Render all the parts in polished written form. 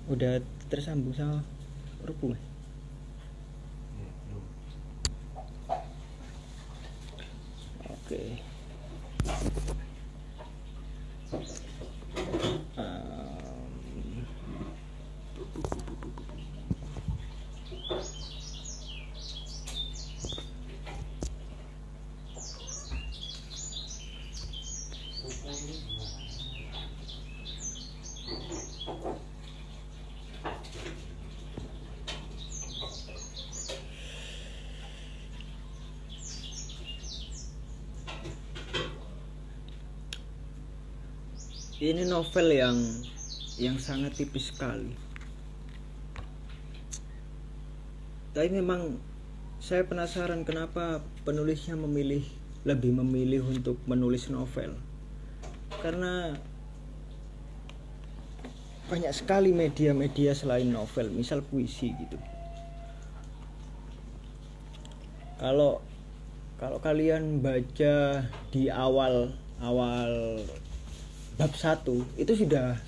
Udah tersambung sama Rupu. Oke. Um, ini novel yang sangat tipis sekali. Tapi memang saya penasaran kenapa penulisnya lebih memilih untuk menulis novel. Karena banyak sekali media-media selain novel, misal puisi gitu. Kalau kalian baca di awal bab 1 itu sudah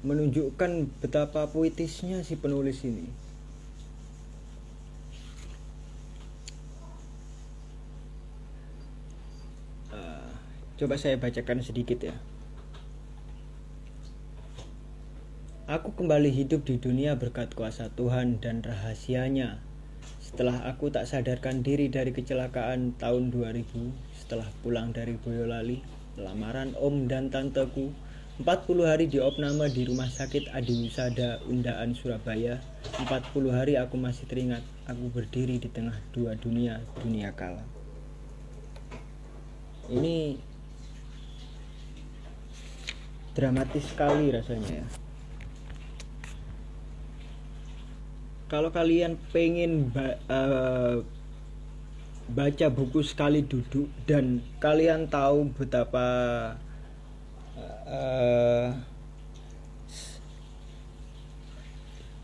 menunjukkan betapa puitisnya si penulis ini. Coba saya bacakan sedikit ya. Aku kembali hidup di dunia berkat kuasa Tuhan dan rahasianya. Setelah aku tak sadarkan diri dari kecelakaan tahun 2000, setelah pulang dari Boyolali, lamaran om dan tanteku, 40 hari di opname di Rumah Sakit Adiwisada Undaan Surabaya. 40 hari aku masih teringat, aku berdiri di tengah dua dunia kala. Ini dramatis sekali rasanya ya. Kalau kalian pengen baca buku sekali duduk dan kalian tahu betapa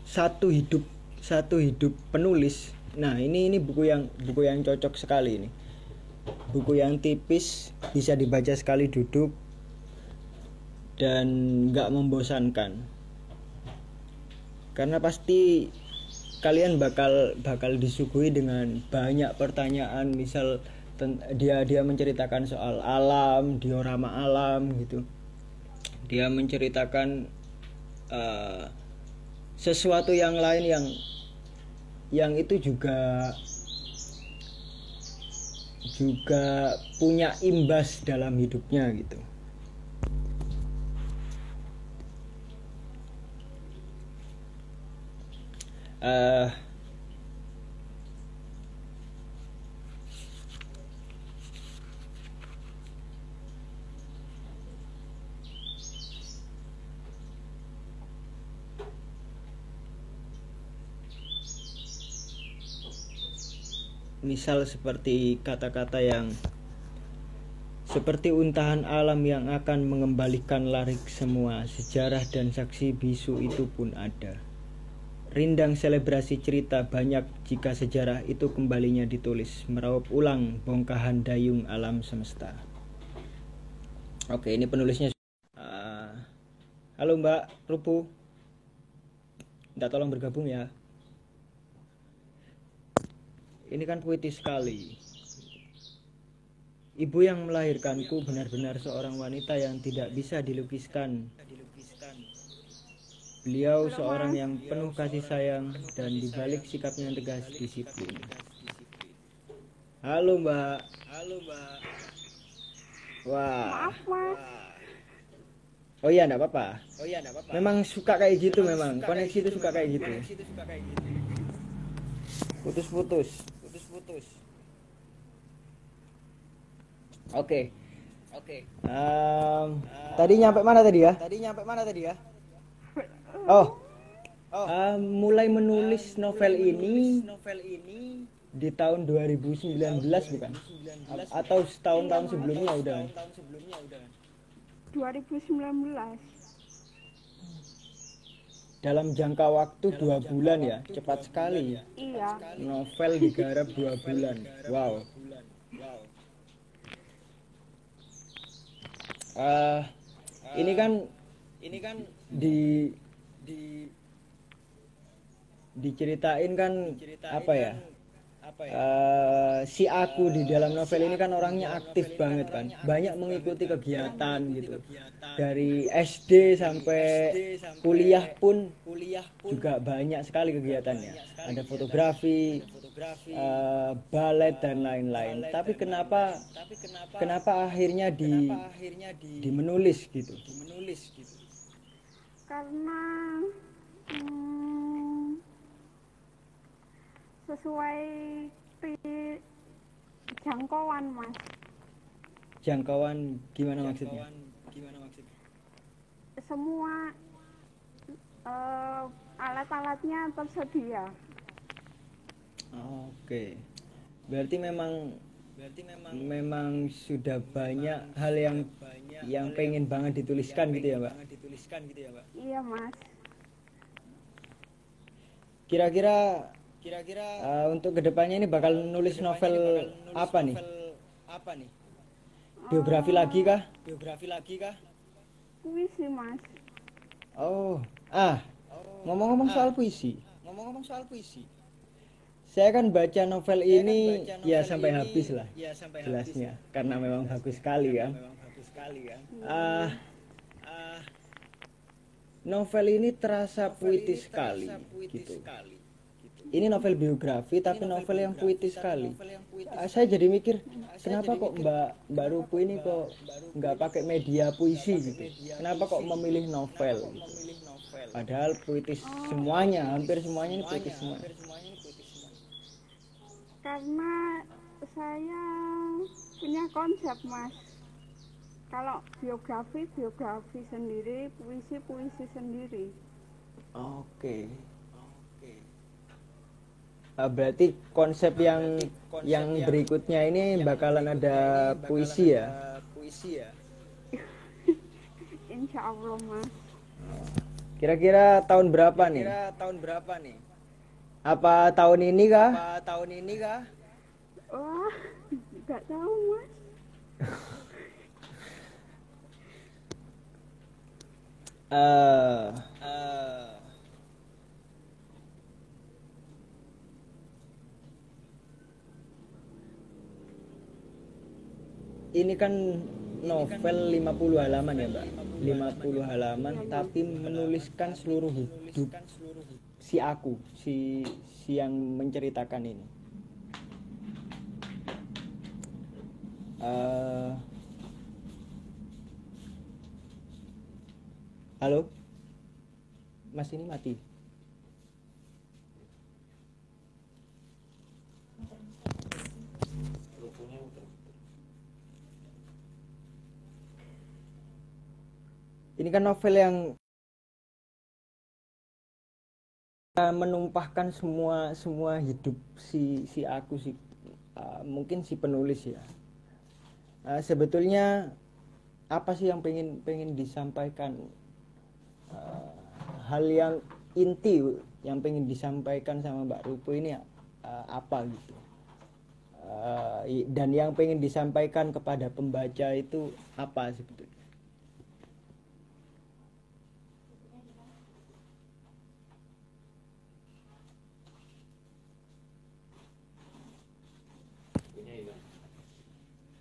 satu hidup penulis. Nah, ini buku yang cocok sekali ini. Buku yang tipis, bisa dibaca sekali duduk dan nggak membosankan. Karena pasti kalian bakal disuguhi dengan banyak pertanyaan, misal dia menceritakan soal alam, diorama alam gitu. Dia menceritakan sesuatu yang lain yang itu juga punya imbas dalam hidupnya gitu. Misal seperti kata-kata yang seperti untahan alam yang akan mengembalikan larik semua sejarah dan saksi bisu itu pun ada. Rindang selebrasi cerita banyak jika sejarah itu kembalinya ditulis, meraup ulang bongkahan dayung alam semesta. Oke, ini penulisnya. Halo Mbak Rupu, minta tolong bergabung ya. Ini kan puitis sekali. Ibu yang melahirkanku benar-benar seorang wanita yang tidak bisa dilukiskan. Beliau seorang yang penuh kasih sayang dan dibalik sikapnya tegas disiplin. Halo Mbak. Wah. Oh iya, enggak apa-apa. Memang suka kayak gitu memang. Koneksi itu suka kayak gitu. Putus-putus. Oke. Tadi nyampe mana tadi ya? Oh, mulai menulis novel ini di tahun 2019 bukan? Atau tahun-tahun sebelumnya udah? 2019. Dalam jangka waktu 2 bulan ya, cepat sekali. Iya. Novel digarap 2 bulan. Wow. Ini kan di diceritain kan apa ya, si aku di dalam novel ini kan orangnya aktif banget kan, banyak mengikuti kegiatan gitu, dari SD sampai kuliah pun juga banyak sekali kegiatannya, ada fotografi, balet dan lain-lain. Tapi kenapa akhirnya di menulis gitu? Karena sesuai jangkauan mas. Jangkauan gimana maksudnya? Semua alat-alatnya tersedia. Oke, berarti memang sudah banyak hal yang pengen banget dituliskan gitu ya, Mbak? Iya mas. Kira-kira untuk kedepannya ini bakal nulis novel apa nih? Biografi lagi kah? Puisi mas. Oh, ngomong-ngomong soal puisi, saya kan baca novel ini ya sampai habis lah, jelasnya, karena memang bagus sekali kan. Novel ini terasa puitis sekali gitu. Ini novel biografi tapi novel yang puitis sekali. Saya jadi mikir, kenapa kok Mbak Rupu ini kok nggak pakai media puisi gitu? Kenapa kok memilih novel gitu? Padahal puitis semuanya, hampir semuanya ini puitis semua. Karena saya punya konsep mas. Kalau biografi sendiri, puisi sendiri. Oke. Berarti konsep yang berikutnya ini bakalan ada puisi ya? Insya Allah mas. Kira-kira tahun berapa nih? Apa tahun ini kah? Wah, nggak tahu mas. Ini kan novel 50 halaman ya Mbak, 50 halaman tapi menuliskan seluruh hidup si aku, si yang menceritakan ini. Halo, Mas ini mati. Ini kan novel yang menumpahkan semua hidup si aku mungkin si penulis ya. Sebetulnya apa sih yang pengen disampaikan, hal yang inti yang pengen disampaikan sama Mbak Rupo ini apa gitu, dan yang pengen disampaikan kepada pembaca itu apa sebetulnya?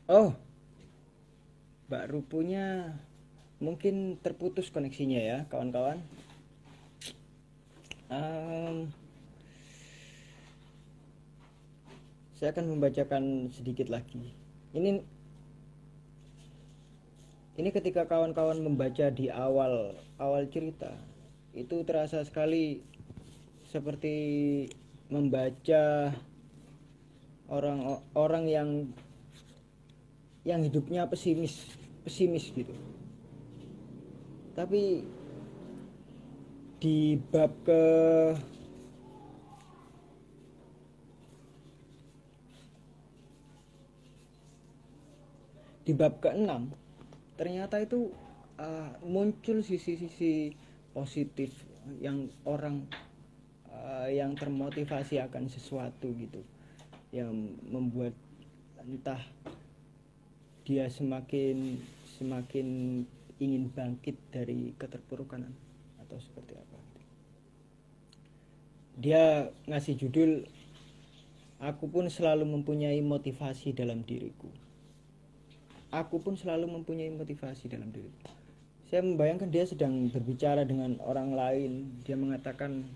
Oh, Mbak Rupunya mungkin terputus koneksinya ya kawan-kawan. Saya akan membacakan sedikit lagi. Ini ketika kawan-kawan membaca di awal cerita, itu terasa sekali seperti membaca orang yang hidupnya pesimis gitu. Tapi di bab ke-6 ternyata itu muncul sisi-sisi positif yang orang yang termotivasi akan sesuatu gitu, yang membuat entah dia semakin ingin bangkit dari keterpurukan atau seperti apa. Dia ngasih judul, aku pun selalu mempunyai motivasi dalam diriku. Aku pun selalu mempunyai motivasi dalam diriku. Saya membayangkan dia sedang berbicara dengan orang lain. Dia mengatakan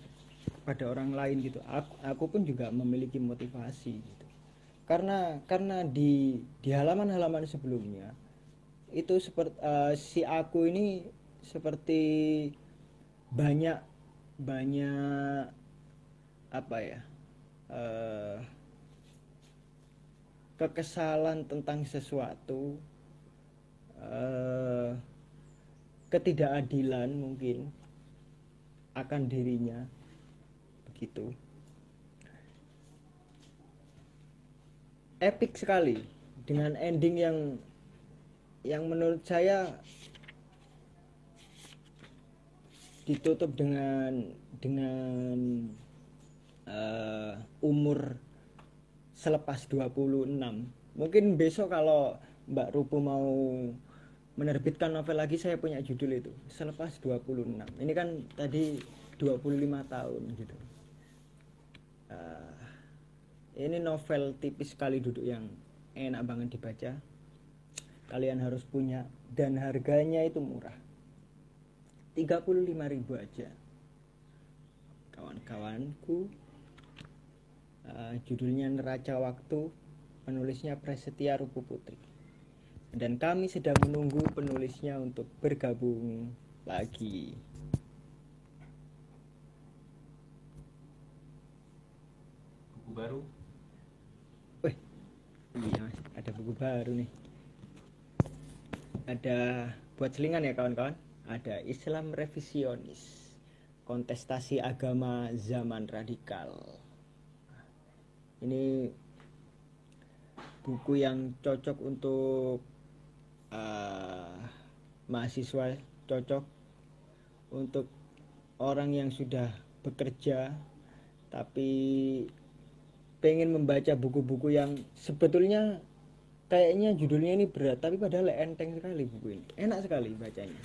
pada orang lain gitu, aku pun juga memiliki motivasi gitu. Karena di halaman-halaman sebelumnya itu seperti si aku ini seperti banyak apa ya, kekesalan tentang sesuatu, ketidakadilan mungkin akan dirinya begitu. Epic sekali dengan ending yang menurut saya ditutup dengan umur selepas 26. Mungkin besok kalau Mbak Rupu mau menerbitkan novel lagi, saya punya judul itu, selepas 26. Ini kan tadi 25 tahun gitu. Ini novel tipis sekali, duduk yang enak banget dibaca. Kalian harus punya, dan harganya itu murah, 35.000 aja kawan-kawanku. Judulnya Neraca Waktu, penulisnya Prasetya Rupu Putri, dan kami sedang menunggu penulisnya untuk bergabung lagi. Buku baru? Wih, iya mas, ada buku baru nih. Ada buat selingan ya kawan-kawan. Ada Islam Revisionis, kontestasi agama zaman radikal. Ini buku yang cocok untuk mahasiswa, cocok untuk orang yang sudah bekerja tapi pengen membaca buku-buku yang sebetulnya kayaknya judulnya ini berat, tapi padahal enteng sekali buku ini, enak sekali bacanya.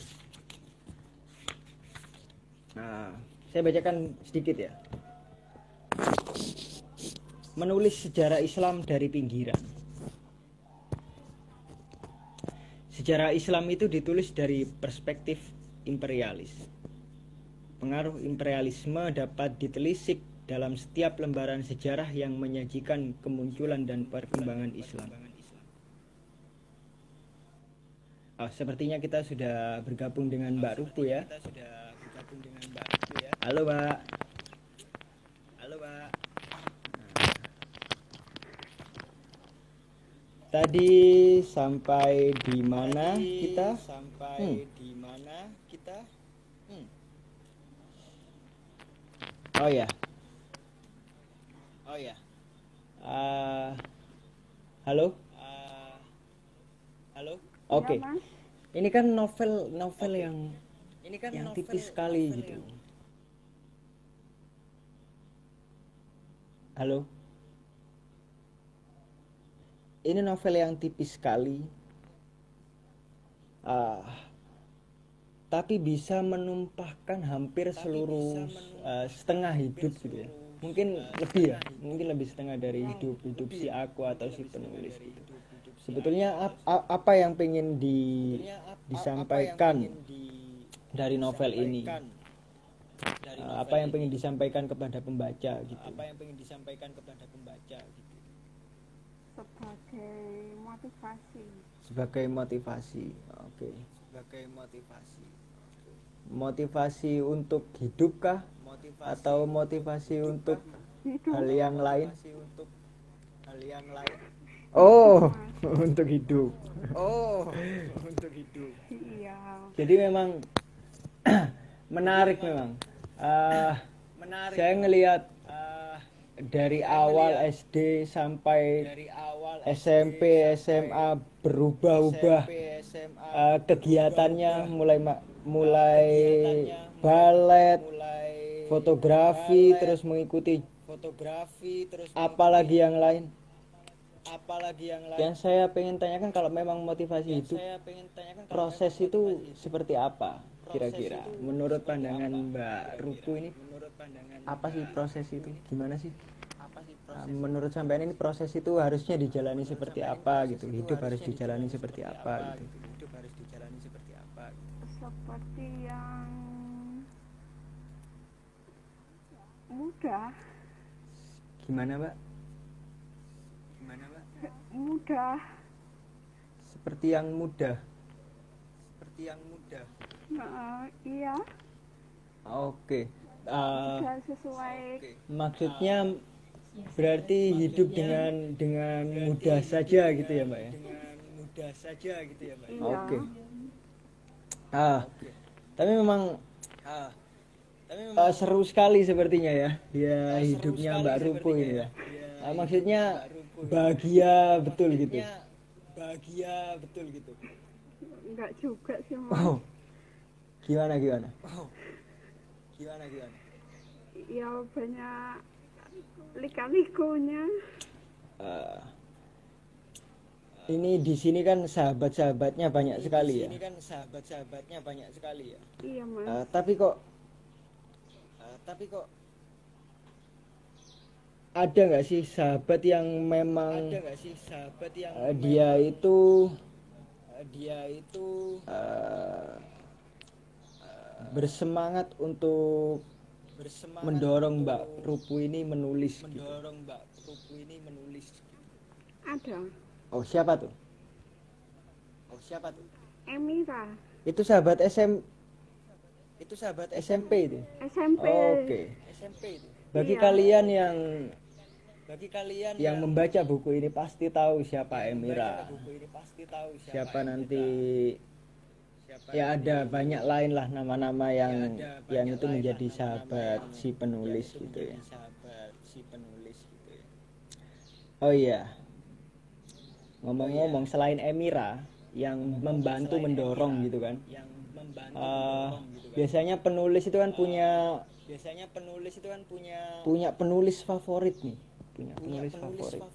Nah, saya bacakan sedikit ya. Menulis sejarah Islam dari pinggiran. Sejarah Islam itu ditulis dari perspektif imperialis. Pengaruh imperialisme dapat ditelisik dalam setiap lembaran sejarah yang menyajikan kemunculan dan perkembangan Islam. Sepertinya kita sudah bergabung dengan Mbak Rupu ya. Halo Mbak. Tadi sampai di mana kita? Oh ya. Halo. Oke. Ya, Mas. Ini kan novel yang tipis sekali gitu. Halo. Ini novel yang tipis sekali, tapi bisa menumpahkan hampir seluruh setengah hidup gitu ya. Mungkin lebih ya, mungkin lebih setengah dari hidup si aku atau si penulis gitu. Sebetulnya apa yang pengen disampaikan dari novel ini? Apa yang pengen disampaikan kepada pembaca gitu? Sebagai motivasi. Oke. Motivasi untuk hidup kah? Atau motivasi untuk hal yang lain? Oh, untuk hidup. Iya. Jadi memang menarik memang. Saya ngelihat dari awal SD sampai SMP, SMA berubah-ubah kegiatannya, mulai balet, fotografi, terus mengikuti apalagi yang lain. apalagi yang lain. Yang saya pengen tanyakan, kalau memang motivasi hidup, proses itu seperti apa kira-kira menurut pandangan Mbak Rupu ini? Apa sih proses itu, gimana sih? Menurut sampean ini proses itu harusnya dijalani seperti apa gitu, hidup harus dijalani seperti apa gitu? Seperti yang mudah. Gimana Mbak? Mudah. Seperti yang mudah. Iya. Oke. Mudah sesuai. Maksudnya berarti hidup dengan mudah saja gitu ya Mbak ya? Iya. Oke. Tapi memang seru sekali sepertinya ya dia hidupnya Mbak Rupu ini ya. Maksudnya bahagia betul gitu. Enggak juga sih Mas. Oh. Gimana? Ya banyak lika-likunya. Ini di sini kan sahabat-sahabatnya banyak sekali ya. Iya Mas. Tapi kok ada nggak sih sahabat yang memang dia itu bersemangat untuk mendorong Mbak Rupu ini menulis gitu? Ada. Oh, siapa tuh? Emira. Itu sahabat SMP itu. SMP. Oke. Bagi Iya. kalian yang membaca buku ini pasti tahu siapa Emira. Siapa nanti ya ada banyak lain lah nama-nama yang itu menjadi sahabat si penulis gitu ya. Oh iya. Ngomong-ngomong, selain Emira yang membantu mendorong gitu kan. Biasanya penulis itu kan punya penulis favorit nih. Punya penulis favorit.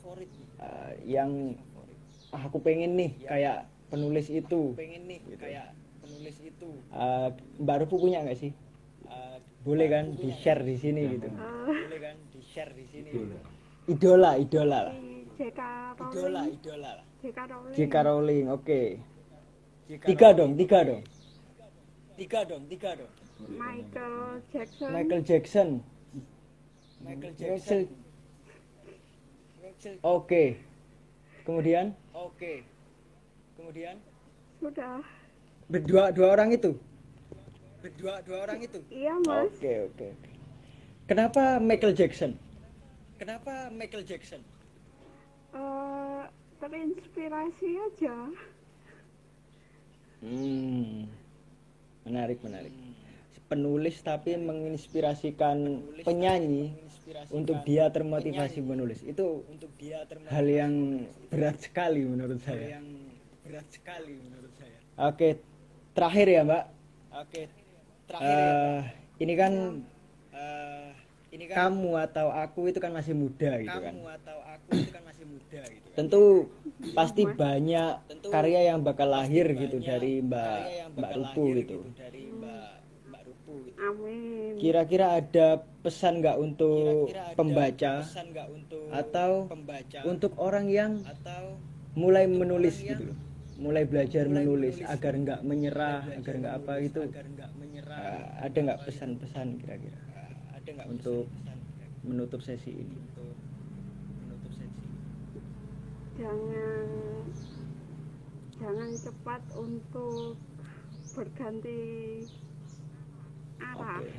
Yang aku pengen nih kayak penulis itu. Gitu. Mbak Rupu punya nggak sih? Boleh kan di-share di sini gitu. Idola lah. JK Rowling. JK Rowling, oke. Tiga dong. Michael Jackson. Oke. Kemudian? Sudah. Dua orang itu. Iya Mas. Oke. Kenapa Michael Jackson? Terinspirasi aja. Menarik. Penulis tapi menginspirasikan penyanyi untuk dia termotivasi menulis. Itu hal yang berat sekali menurut saya. Oke, terakhir ya Mbak. Ini kan kamu atau aku itu kan masih muda gitu kan. Tentu pasti banyak karya yang bakal lahir gitu dari Mbak Rupu gitu. Amin. Kira-kira ada pesan nggak untuk pembaca atau untuk orang yang mulai menulis gitu loh, mulai belajar menulis agar nggak menyerah, agar nggak apa gitu? Ada nggak pesan-pesan kira-kira untuk menutup sesi ini? Jangan cepat untuk berganti arah. Oke.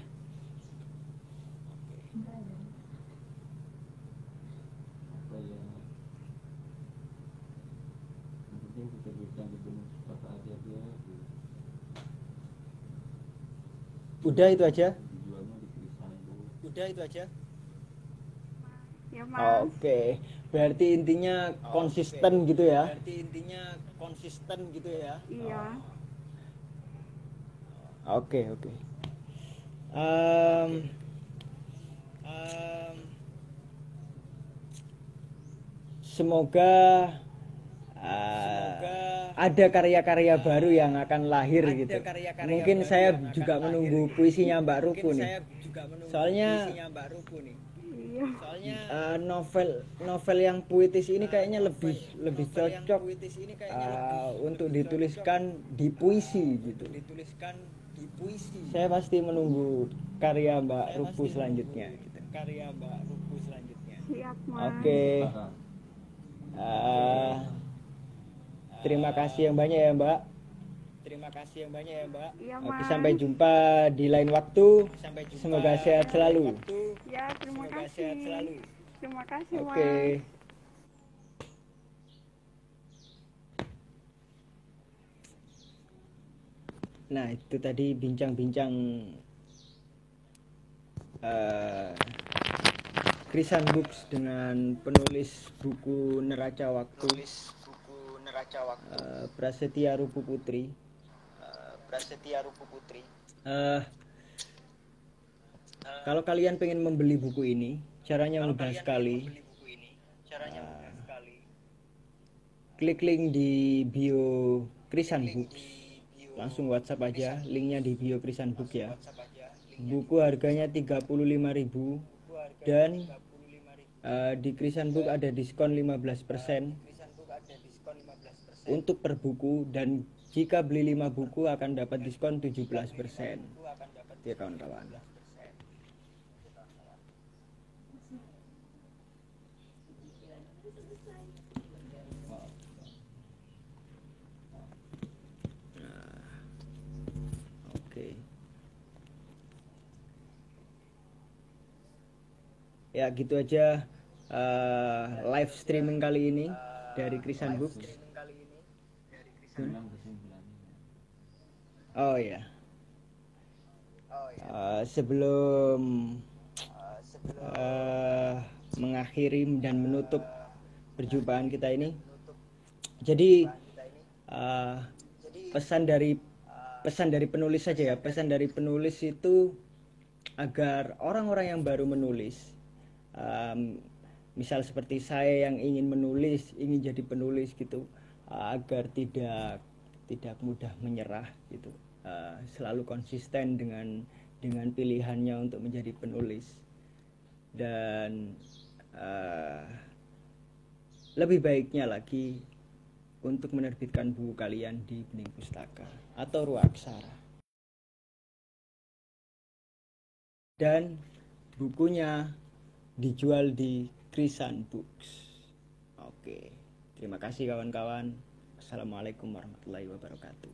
Udah itu aja. Ya Mas. Oke. Berarti intinya konsisten gitu ya. Iya. Oke. semoga ada karya-karya baru yang akan lahir gitu. Mungkin saya juga menunggu puisinya Mbak Ruku nih. Soalnya Iya. novel yang puitis ini kayaknya lebih cocok untuk dituliskan di puisi gitu. Saya pasti menunggu karya Mbak Ruku selanjutnya gitu. Siap, Mas. Oke. Terima kasih yang banyak ya Mbak. Iya, Oke, Mas. sampai jumpa di lain waktu. Semoga sehat selalu. Ya, terima kasih. Terima kasih, Mas. Oke. Nah, itu tadi bincang-bincang Krisan Books dengan penulis buku Neraca Waktu, Prasetya Rupu Putri. Kalau kalian pengen membeli buku ini, caranya mudah sekali. Klik link di bio Krisan Books. Langsung WhatsApp aja, linknya di bio Krisan Books ya. Buku harganya 35.000 dan di Krisan Book ada diskon 15% untuk per buku, dan jika beli 5 buku akan dapat diskon 17%. Ya kawan-kawan. Oke. Ya gitu aja live streaming kali ini dari Krisan Books. Oh ya. Sebelum mengakhiri dan menutup perjumpaan kita ini, jadi pesan dari penulis saja ya. Pesan dari penulis itu agar orang-orang yang baru menulis, misal seperti saya yang ingin menulis, ingin jadi penulis gitu, agar tidak mudah menyerah gitu, selalu konsisten dengan pilihannya untuk menjadi penulis, dan lebih baiknya lagi untuk menerbitkan buku kalian di Bening Pustaka atau Ruaksara, dan bukunya dijual di Krisan Books. Oke, terima kasih kawan-kawan. Assalamualaikum warahmatullahi wabarakatuh.